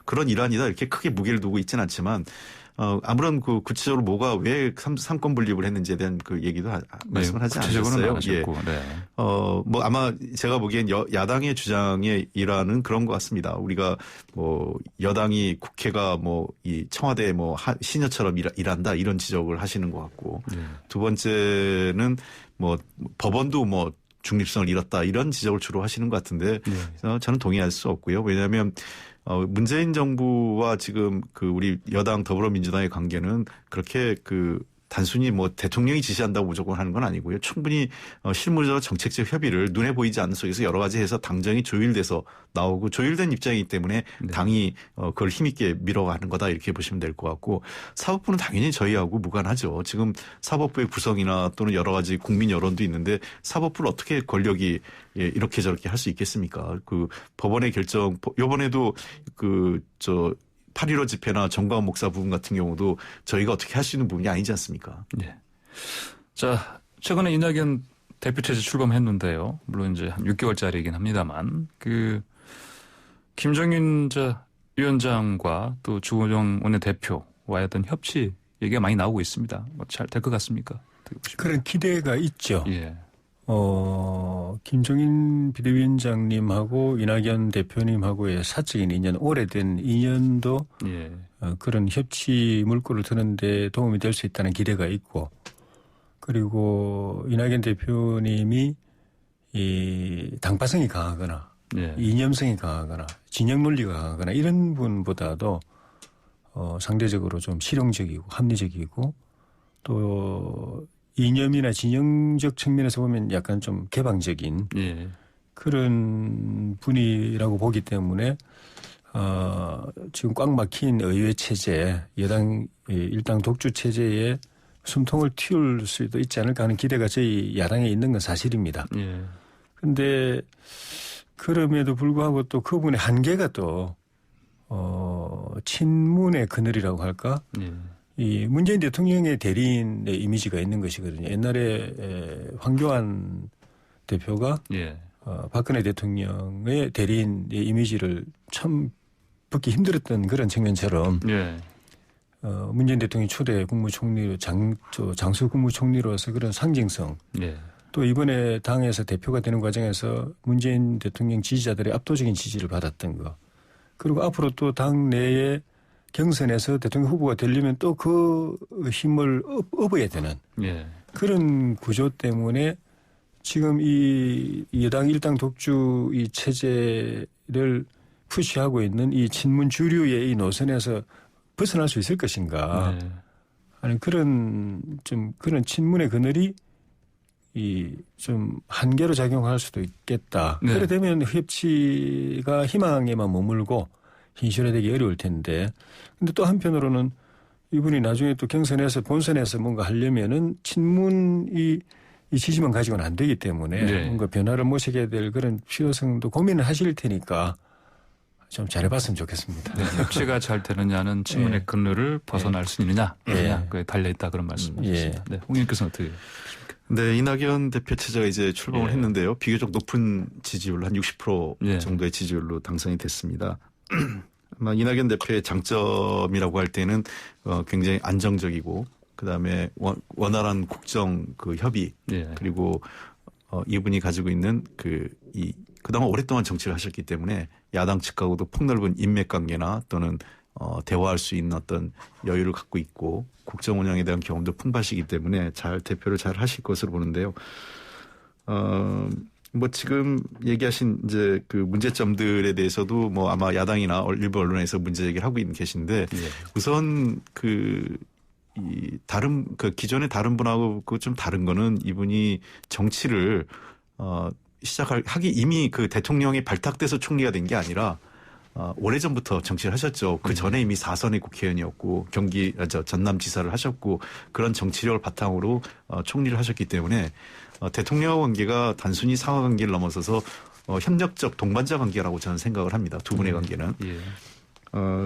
그런 일환이다 이렇게 크게 무게를 두고 있지는 않지만 아무런 그 구체적으로 뭐가 왜 삼권 분립을 했는지에 대한 그 얘기도 말씀을 하지 구체적으로는 않으셨어요. 안 하셨고. 네. 뭐 아마 제가 보기엔 야당의 주장의 일환은 그런 것 같습니다. 우리가 뭐 여당이 국회가 뭐 이 청와대 뭐 시녀처럼 일한다 이런 지적을 하시는 것 같고 네. 두 번째는 뭐 법원도 뭐 중립성을 잃었다 이런 지적을 주로 하시는 것 같은데 저는 동의할 수 없고요. 왜냐하면 문재인 정부와 지금 그 우리 여당 더불어민주당의 관계는 그렇게 단순히 뭐 대통령이 지시한다고 무조건 하는 건 아니고요. 충분히 실무적 정책적 협의를 눈에 보이지 않는 속에서 여러 가지 해서 당정이 조율돼서 나오고 조율된 입장이기 때문에 당이 그걸 힘있게 밀어가는 거다 이렇게 보시면 될 것 같고 사법부는 당연히 저희하고 무관하죠. 지금 사법부의 구성이나 또는 여러 가지 국민 여론도 있는데 사법부를 어떻게 권력이 이렇게 저렇게 할 수 있겠습니까? 그 법원의 결정 이번에도 8.15 집회나 정광훈 목사 부분 같은 경우도 저희가 어떻게 할 수 있는 부분이 아니지 않습니까? 네. 자, 최근에 이낙연 대표체제 출범했는데요. 물론 이제 한 6개월짜리이긴 합니다만, 김정인 위원장과 또 주호영 원내대표와의 어떤 협치 얘기가 많이 나오고 있습니다. 뭐 잘 될 것 같습니까? 그런 기대가 있죠. 예. 김종인 비대위원장님하고 이낙연 대표님하고의 사적인 인연, 오래된 인연도 예. 그런 협치 물꼬를 트는데 도움이 될 수 있다는 기대가 있고, 그리고 이낙연 대표님이 이 당파성이 강하거나 예. 이념성이 강하거나 진영 논리가 강하거나 이런 분보다도 상대적으로 좀 실용적이고 합리적이고 또 이념이나 진영적 측면에서 보면 약간 좀 개방적인 예. 그런 분이라고 보기 때문에 지금 꽉 막힌 의회 체제, 여당 일당 독주 체제에 숨통을 틔울 수도 있지 않을까 하는 기대가 저희 야당에 있는 건 사실입니다. 예. 그런데 그럼에도 불구하고 또 그분의 한계가 또 친문의 그늘이라고 할까? 예. 이 문재인 대통령의 대리인의 이미지가 있는 것이거든요. 옛날에 황교안 대표가 예. 박근혜 대통령의 대리인의 이미지를 참 붙기 힘들었던 그런 측면처럼 예. 문재인 대통령이 초대 국무총리로 장수 국무총리로서 그런 상징성 예. 또 이번에 당에서 대표가 되는 과정에서 문재인 대통령 지지자들의 압도적인 지지를 받았던 거 그리고 앞으로 또 당 내에 경선에서 대통령 후보가 되려면 또 그 힘을 업어야 되는 예. 그런 구조 때문에 지금 이 여당 일당 독주 이 체제를 푸시하고 있는 이 친문 주류의 이 노선에서 벗어날 수 있을 것인가. 네. 아니 그런 친문의 그늘이 좀 한계로 작용할 수도 있겠다. 네. 그래 되면 협치가 희망에만 머물고 현실화되기 어려울 텐데. 근데 또 한편으로는 이분이 나중에 또 경선에서 본선에서 뭔가 하려면은 친문이 이 지지만 가지고는 안 되기 때문에 네. 뭔가 변화를 모색해야 될 그런 필요성도 고민을 하실 테니까 좀 잘해봤으면 좋겠습니다. 네, 협치가 잘 되느냐는 친문의 예. 그늘을 벗어날 수 있느냐, 예. 그에 달려있다 그런 말씀이셨습니다. 네, 홍 의원께서는 어떻게 네, 이낙연 대표 체제가 이제 출범을 예. 했는데요. 비교적 높은 지지율로 한 60% 예. 정도의 지지율로 당선이 됐습니다. 아마 이낙연 대표의 장점이라고 할 때는 굉장히 안정적이고 그다음에 원활한 국정 그 협의 예. 그리고 이분이 가지고 있는 그동안 오랫동안 정치를 하셨기 때문에 야당 측하고도 폭넓은 인맥 관계나 또는 대화할 수 있는 어떤 여유를 갖고 있고 국정 운영에 대한 경험도 풍부하시기 때문에 대표를 잘 하실 것으로 보는데요. 뭐 지금 얘기하신 이제 그 문제점들에 대해서도 뭐 아마 야당이나 일부 언론에서 문제 제기를 하고 계신데 예. 우선 기존의 다른 분하고 좀 다른 거는 이분이 정치를 하기 이미 그 대통령이 발탁돼서 총리가 된 게 아니라 오래전부터 정치를 하셨죠. 그 전에 이미 4선의 국회의원이었고 전남지사를 하셨고 그런 정치력을 바탕으로 총리를 하셨기 때문에 대통령과 관계가 단순히 상하 관계를 넘어서서 협력적 동반자 관계라고 저는 생각을 합니다. 두 분의 관계는. 예.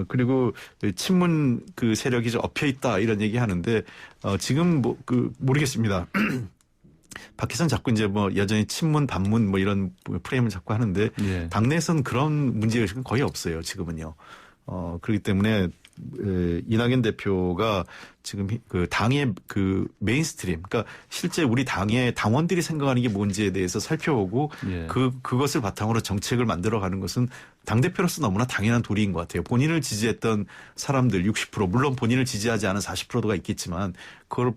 그리고 친문 그 세력이 좀 엎여 있다 이런 얘기 하는데 지금 모르겠습니다. 밖에서는 자꾸 이제 뭐 여전히 친문 반문 뭐 이런 프레임을 자꾸 하는데 예. 당내에서는 그런 문제의식은 거의 없어요. 지금은요. 그렇기 때문에 이낙연 대표가 지금 그 당의 그 메인스트림, 그러니까 실제 우리 당의 당원들이 생각하는 게 뭔지에 대해서 살펴보고 예. 그것을 바탕으로 정책을 만들어가는 것은 당대표로서 너무나 당연한 도리인 것 같아요. 본인을 지지했던 사람들 60%, 물론 본인을 지지하지 않은 40%가 있겠지만 그걸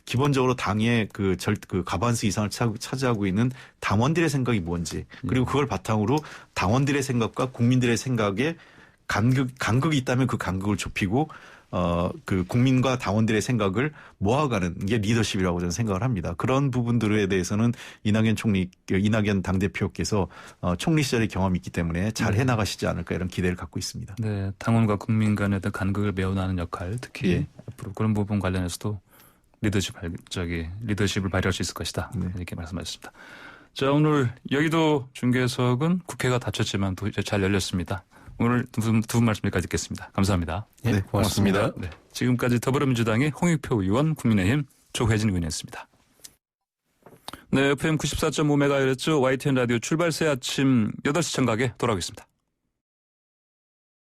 기본적으로 당의 그 과반수 이상을 차지하고 있는 당원들의 생각이 뭔지 그리고 그걸 바탕으로 당원들의 생각과 국민들의 생각에 간극이 있다면 그 간극을 좁히고 그 국민과 당원들의 생각을 모아가는 게 리더십이라고 저는 생각을 합니다. 그런 부분들에 대해서는 이낙연 당대표께서 총리 시절의 경험이 있기 때문에 잘 해나가시지 않을까 이런 기대를 갖고 있습니다. 네, 당원과 국민 간의 간극을 메워나는 역할, 특히 예. 앞으로 그런 부분 관련해서도 리더십을 발휘할 수 있을 것이다. 네. 이렇게 말씀하셨습니다. 자, 오늘 여의도 중계석은 국회가 닫혔지만 또 이제 잘 열렸습니다. 오늘 두 분 말씀 여기까지 듣겠습니다. 감사합니다. 네, 고맙습니다. 네, 지금까지 더불어민주당의 홍익표 의원, 국민의힘 조혜진 의원이었습니다. 네, FM 94.5MHz YTN 라디오 출발새 아침 8시 청각에 돌아오겠습니다.